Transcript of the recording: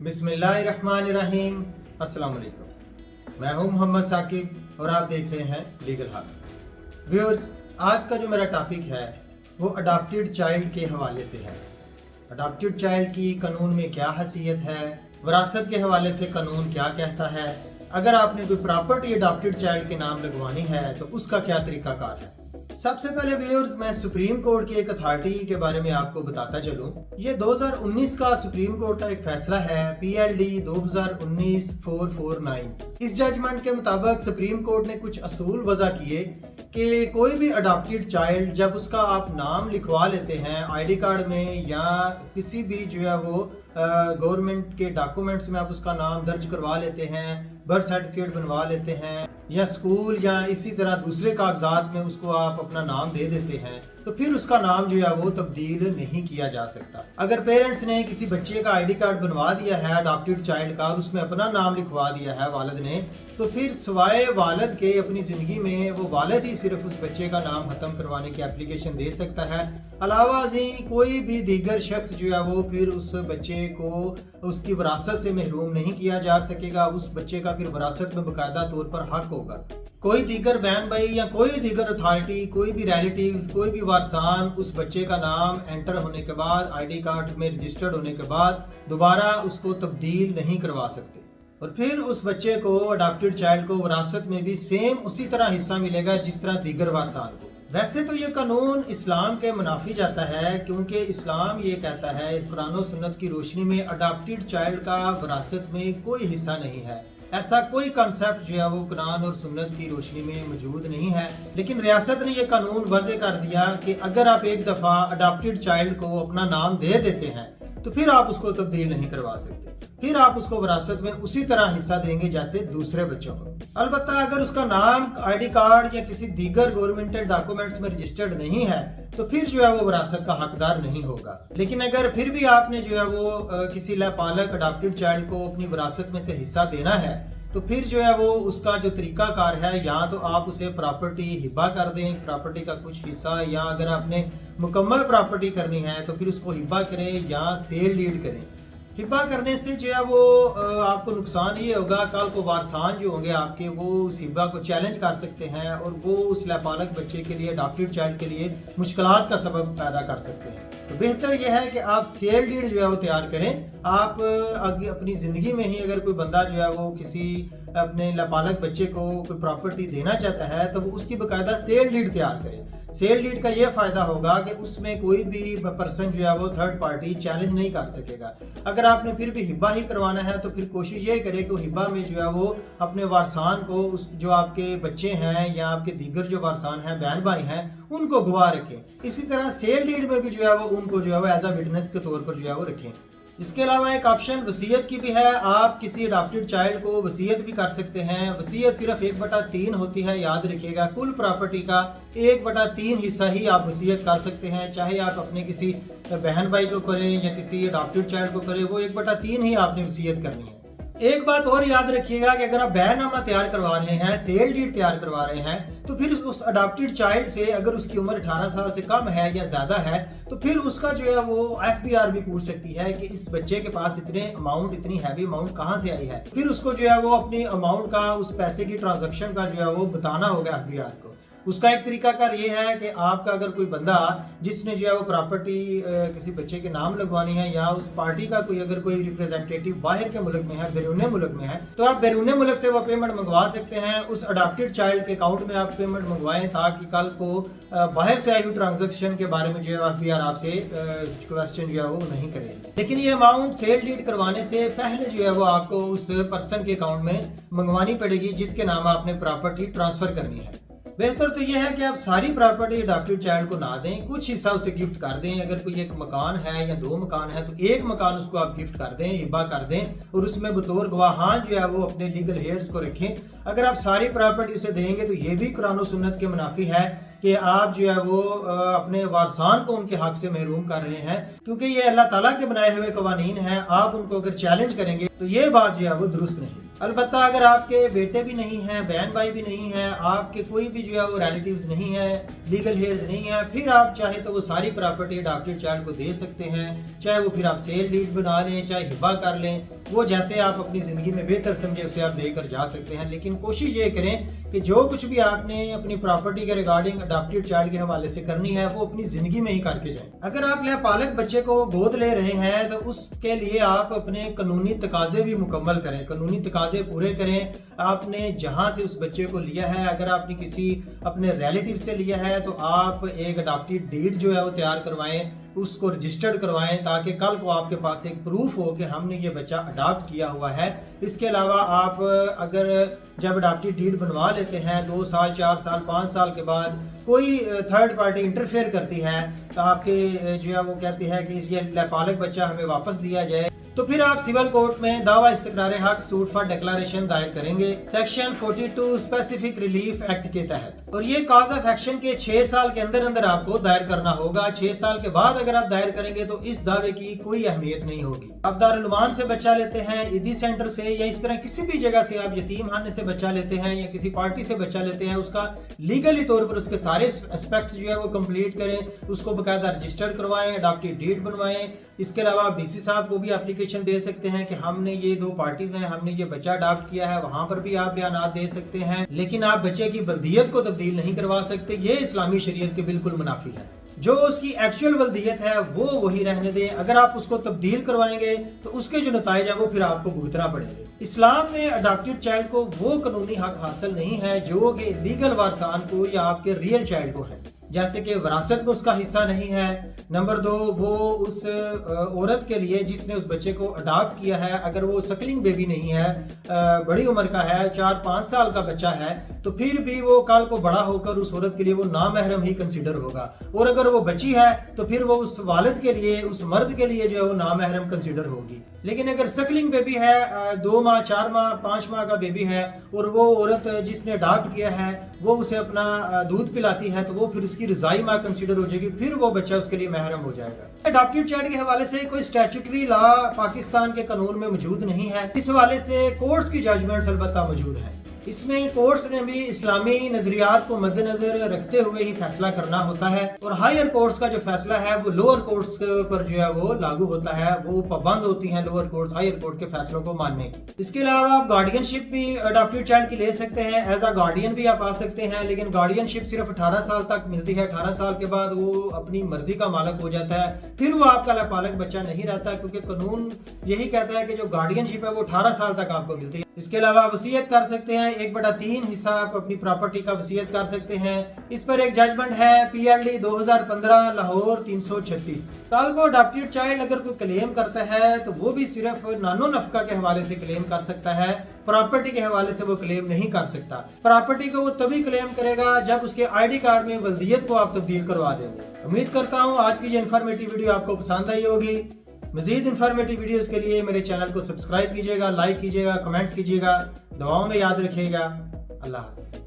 बिस्मिल्लाहिर्रहमानिर्रहीम। अस्सलाम वालेकुम। मैं हूं मोहम्मद साकिब और आप देख रहे हैं लीगल हब। व्यूअर्स, आज का जो मेरा टॉपिक है वो अडॉप्टेड चाइल्ड के हवाले से है। अडॉप्टेड चाइल्ड की कानून में क्या हैसियत है, विरासत के हवाले से कानून क्या कहता है, अगर आपने कोई प्रॉपर्टी अडॉप्टेड चाइल्ड के नाम लगवानी है तो उसका क्या तरीकाकार है। सबसे पहले व्यूअर्स, मैं सुप्रीम कोर्ट की एक अथॉरिटी के बारे में आपको बताता चलूं। ये 2019 का सुप्रीम कोर्ट का एक फैसला है, PLD 2019-449। इस जजमेंट के मुताबिक सुप्रीम कोर्ट ने कुछ असूल वज़ा किए कि कोई भी अडॉप्टेड चाइल्ड जब उसका आप नाम लिखवा लेते हैं आईडी कार्ड में या किसी भी जो है वो गवर्नमेंट के डॉक्यूमेंट्स में आप उसका नाम दर्ज करवा लेते हैं, बर्थ सर्टिफिकेट बनवा लेते हैं या स्कूल या इसी तरह दूसरे कागजात में उसको आप अपना नाम दे देते हैं, तो फिर उसका नाम जो है वो तब्दील नहीं किया जा सकता। अगर पेरेंट्स ने किसी बच्चे का आईडी कार्ड बनवा दिया है अडॉप्टेड चाइल्ड का और उसमें अपना नाम लिखवा दिया है वालिद ने, तो फिर सिवाय वालिद के अपनी ज़िंदगी में वो वालिद ही सिर्फ उस बच्चे का नाम ख़त्म करवाने की एप्लीकेशन दे सकता है। अलावा कोई भी दीगर शख्स जो है वो फिर उस बच्चे को उसकी विरासत से महरूम नहीं किया जा सकेगा। उस बच्चे का फिर विरासत में बाकायदा तौर पर हक होगा। कोई दीगर बहन भाई या कोई दीगर अथॉरिटी, कोई भी रिलेटिव्स, कोई भी वारसान उस बच्चे का नाम एंटर होने के बाद आईडी कार्ड में रजिस्टर्ड होने के बाद दोबारा उसको तब्दील नहीं करवा सकते और फिर उस बच्चे को अडॉप्टेड चाइल्ड को विरासत में भी सेम उसी तरह हिस्सा मिलेगा जिस तरह दीगर वारसान को। वैसे तो ये कानून इस्लाम के मुनाफी जाता है, क्योंकि इस्लाम ये कहता है कुरान और सुन्नत की रोशनी में अडॉप्टेड चाइल्ड का विरासत में कोई हिस्सा नहीं है। ऐसा कोई कंसेप्ट जो है वो कुरान और सुन्नत की रोशनी में मौजूद नहीं है। लेकिन रियासत ने ये कानून वाज़े कर दिया कि अगर आप एक दफ़ा अडॉप्टेड चाइल्ड को अपना नाम दे देते हैं तो फिर आप उसको तब्दील नहीं करवा सकते, फिर आप उसको विरासत में उसी तरह हिस्सा देंगे जैसे दूसरे बच्चों को। अलबत्ता अगर उसका नाम आईडी कार्ड या किसी दीगर गवर्नमेंटल डॉक्यूमेंट्स में रजिस्टर्ड नहीं है तो फिर जो है वो विरासत का हकदार नहीं होगा। लेकिन अगर फिर भी आपने जो है वो किसी लापालक अडॉप्टेड चाइल्ड को अपनी विरासत में से हिस्सा देना है तो फिर जो है वो उसका जो तरीकाकार है, या तो आप उसे प्रॉपर्टी हिबा कर दें, प्रॉपर्टी का कुछ हिस्सा, या अगर आपने मुकम्मल प्रॉपर्टी करनी है तो फिर उसको हिबा करें या सेल डीड करें। हिबा करने से जो है वो आपको नुकसान ये होगा, कल को वारसान जो होंगे आपके वो उस हिबा को चैलेंज कर सकते हैं और वो उस लापालक बच्चे के लिए, अडॉप्टेड चाइल्ड के लिए मुश्किलात का सबब पैदा कर सकते हैं। तो बेहतर यह है कि आप सेल डीड जो है वो तैयार करें। आप आगे अपनी ज़िंदगी में ही अगर कोई बंदा जो है वो किसी अपने लापालक बच्चे को कोई प्रॉपर्टी देना चाहता है तो वो उसकी बाकायदा सेल डीड तैयार करें। सेल डीड का ये फ़ायदा होगा कि उसमें कोई भी पर्सन जो है वो थर्ड पार्टी चैलेंज नहीं कर सकेगा। अगर आपने फिर भी हिब्बा ही करवाना है तो फिर कोशिश ये करें कि हिब्बा में जो है वो अपने वारसान को, उस जो आपके बच्चे हैं या आपके दीगर जो वारसान हैं, बहन भाई हैं, उनको गवाह रखें। इसी तरह सेल डीड में भी जो है वो उनको जो है वो एज अ विटनेस के तौर पर जो है वो रखें। इसके अलावा एक ऑप्शन वसीयत की भी है। आप किसी अडॉप्टेड चाइल्ड को वसीयत भी कर सकते हैं। वसीयत सिर्फ 1/3 होती है, याद रखिएगा। कुल प्रॉपर्टी का 1/3 हिस्सा ही आप वसीयत कर सकते हैं। चाहे आप अपने किसी बहन भाई को करें या किसी अडॉप्टेड चाइल्ड को करें, वो 1/3 ही आपने वसीयत करनी है। एक बात और याद रखिएगा कि अगर आप बैनामा तैयार करवा रहे हैं, सेल डीड तैयार करवा रहे हैं, तो फिर उस अडॉप्टेड चाइल्ड से अगर उसकी उम्र 18 साल से कम है या ज़्यादा है तो फिर उसका जो है वो FBR भी पूछ सकती है कि इस बच्चे के पास इतनी हैवी अमाउंट कहाँ से आई है। फिर उसको जो है वो अपनी अमाउंट का, उस पैसे की ट्रांजैक्शन का जो है वो बताना होगा FBR को। उसका एक तरीकाकार ये है कि आपका अगर कोई बंदा जिसने जो है वो प्रॉपर्टी किसी बच्चे के नाम लगवानी है या उस पार्टी का कोई अगर कोई रिप्रेजेंटेटिव बाहर के मुल्क में है, बैरून मुल्क में है, तो आप बैरून मुल्क से वो पेमेंट मंगवा सकते हैं। उस अडॉप्टेड चाइल्ड के अकाउंट में आप पेमेंट मंगवाएं ताकि कल को बाहर से आई हुई ट्रांजेक्शन के बारे में जो है FBR आपसे क्वेश्चन जो है वो नहीं करेगी। लेकिन ये अमाउंट सेल डीड करवाने से पहले जो है वो आपको उस पर्सन के अकाउंट में मंगवानी पड़ेगी जिसके नाम आपने प्रॉपर्टी ट्रांसफर करनी है। बेहतर तो यह है कि आप सारी प्रॉपर्टी अडॉप्टेड चाइल्ड को ना दें, कुछ हिस्सा उसे गिफ्ट कर दें। अगर कोई एक मकान है या 2 मकान है तो एक मकान उसको आप गिफ्ट कर दें, हिब्बा कर दें और उसमें बतौर गवाहान जो है वो अपने लीगल हेयर्स को रखें। अगर आप सारी प्रॉपर्टी उसे देंगे तो ये भी कुरान और सुन्नत के मुनाफी है कि आप जो है वो अपने वारसान को उनके हक से महरूम कर रहे हैं, क्योंकि ये अल्लाह ताला के बनाए हुए कवानीन हैं। आप उनको अगर चैलेंज करेंगे तो ये बात जो है वो दुरुस्त नहीं। البتہ اگر آپ کے بیٹے بھی نہیں ہیں، بہن بھائی بھی نہیں ہیں، آپ کے کوئی بھی جو ہے وہ ریلیٹیوز نہیں ہیں، لیگل ہیئرز نہیں ہیں، پھر آپ چاہے تو وہ ساری پراپرٹی اڈاپٹیڈ چائلڈ کو دے سکتے ہیں، چاہے وہ پھر آپ سیل ڈیڈ بنا لیں، چاہے ہبہ کر لیں، وہ جیسے آپ اپنی زندگی میں بہتر سمجھے اسے آپ دے کر جا سکتے ہیں۔ لیکن کوشش یہ کریں کہ جو کچھ بھی آپ نے اپنی پراپرٹی کے ریگارڈنگ اڈاپٹیڈ چائلڈ کے حوالے سے کرنی ہے وہ اپنی زندگی میں ہی کر کے جائیں۔ اگر آپ لے پالک بچے کو گود لے رہے ہیں تو اس کے لیے آپ اپنے قانونی تقاضے بھی مکمل کریں، قانونی تقاضے پورے کریں۔ آپ نے جہاں سے اس بچے کو لیا ہے، اگر آپ نے کسی اپنے ریلیٹیو سے لیا ہے تو آپ ایک اڈاپٹیڈ ڈیڈ جو ہے وہ تیار کروائیں، اس کو رجسٹرڈ کروائیں، تاکہ کل کو آپ کے پاس ایک پروف ہو کہ ہم نے یہ بچہ اڈاپٹ کیا ہوا ہے۔ اس کے علاوہ آپ اگر جب اڈاپٹیڈ ڈیڈ بنوا لیتے ہیں 2 سال 4 سال 5 سال کے بعد کوئی تھرڈ پارٹی انٹرفیئر کرتی ہے تو آپ کے جو ہے وہ کہتی ہے کہ یہ پالک بچہ ہمیں واپس لیا جائے، تو پھر آپ سول کورٹ میں دعویٰ استقرار حق سوٹ فار ڈیکلریشن دائر کریں گے سیکشن 42 اسپیسیفک ریلیف ایکٹ کے تحت، اور یہ کاز آف ایکشن کے 6 سال کے اندر آپ کو دائر کرنا ہوگا۔ 6 سال کے بعد اگر آپ دائر کریں گے تو اس دعوے کی کوئی اہمیت نہیں ہوگی۔ آپ دارالعلوم سے بچہ لیتے ہیں، عیدی سینٹر سے، یا اس طرح کسی بھی جگہ سے آپ یتیم خانے سے بچہ لیتے ہیں یا کسی پارٹی سے بچہ لیتے ہیں، اس کا لیگلی طور پر اس کے سارے اسپیکٹس جو ہے وہ کمپلیٹ کریں، اس کو باقاعدہ رجسٹرڈ کروائیں، اڈاپٹیڈ ڈیڈ بنوائیں۔ اس کے علاوہ آپ ڈی سی صاحب کو بھی اپلیکیشن دے سکتے ہیں کہ ہم نے یہ 2 پارٹیز ہیں، ہم نے یہ بچہ اڈاپٹ کیا ہے، وہاں پر بھی آپ بیانات دے سکتے ہیں، لیکن آپ بچے کی ولدیت کو تبدیل نہیں کروا سکتے، یہ اسلامی شریعت کے بالکل منافی ہے۔ جو اس کی ایکچوئل ولدیت ہے وہ وہی رہنے دیں، اگر آپ اس کو تبدیل کروائیں گے تو اس کے جو نتائج ہیں وہ پھر آپ کو بھگتنا پڑیں گے۔ اسلام میں اڈاپٹیڈ چائلڈ کو وہ قانونی حق حاصل نہیں ہے جو کہ لیگل وارثان کو یا آپ کے ریئل چائلڈ کو ہے، جیسے کہ وراثت میں اس کا حصہ نہیں ہے۔ نمبر 2، وہ اس عورت کے لیے جس نے اس بچے کو اڈاپٹ کیا ہے، اگر وہ سکلنگ بیبی نہیں ہے، بڑی عمر کا ہے، 4-5 سال کا بچہ ہے، تو پھر بھی وہ کل کو بڑا ہو کر اس عورت کے لیے وہ نامحرم ہی کنسیڈر ہوگا، اور اگر وہ بچی ہے تو پھر وہ اس والد کے لیے، اس مرد کے لیے جو ہے وہ نامحرم کنسیڈر ہوگی۔ لیکن اگر سکلنگ بیبی ہے، 2 ماہ 4 ماہ 5 ماہ کا بیبی ہے، اور وہ عورت جس نے اڈاپٹ کیا ہے وہ اسے اپنا دودھ پلاتی ہے، تو وہ پھر اس کی رضائی ماں کنسیڈر ہو جائے گی، پھر وہ بچہ اس کے لیے محرم ہو جائے گا۔ اڈاپٹیڈ چائلڈ کے حوالے سے کوئی اسٹیچوٹری لا پاکستان کے قانون میں موجود نہیں ہے، اس حوالے سے کورٹس کی ججمنٹس البتہ موجود ہیں۔ اس میں کورٹس نے بھی اسلامی نظریات کو مد نظر رکھتے ہوئے ہی فیصلہ کرنا ہوتا ہے، اور ہائر کورٹس کا جو فیصلہ ہے وہ لوور کورٹس پر جو ہے وہ لاگو ہوتا ہے، وہ پابند ہوتی ہیں لوور کورٹس ہائر کورٹ کے فیصلوں کو ماننے کی۔ اس کے علاوہ آپ گارڈین شپ بھی اڈاپٹیڈ چائلڈ کی لے سکتے ہیں، ایز اے گارڈین بھی آپ آ سکتے ہیں، لیکن گارڈین شپ صرف 18 سال تک ملتی ہے۔ 18 سال کے بعد وہ اپنی مرضی کا مالک ہو جاتا ہے، پھر وہ آپ کا لاپالک بچہ نہیں رہتا، کیونکہ قانون یہی کہتا ہے کہ جو گارڈین شپ ہے وہ 18 سال تک آپ کو ملتی ہے۔ اس کے علاوہ وصیت کر سکتے ہیں، 1/3 حصہ آپ اپنی پراپرٹی کا وصیت کر سکتے ہیں۔ اس پر ایک ججمنٹ ہے PLD 2015 لاہور 336۔ کل کو اڈاپٹیڈ چائلڈ اگر کوئی کلیم کرتا ہے تو وہ بھی صرف نان و نفقہ کے حوالے سے کلیم کر سکتا ہے، پراپرٹی کے حوالے سے وہ کلیم نہیں کر سکتا۔ پراپرٹی کو وہ تبھی کلیم کرے گا جب اس کے ID کارڈ میں ولدیت کو آپ تبدیل کروا دیں گے۔ امید کرتا ہوں آج کی یہ انفارمیٹیو ویڈیو آپ کو پسند آئی ہوگی۔ مزید انفارمیٹیو ویڈیوز کے لیے میرے چینل کو سبسکرائب کیجیے گا، لائک کیجیے گا، کمنٹس کیجیے گا، دعاؤں میں یاد رکھیے گا۔ اللہ حافظ۔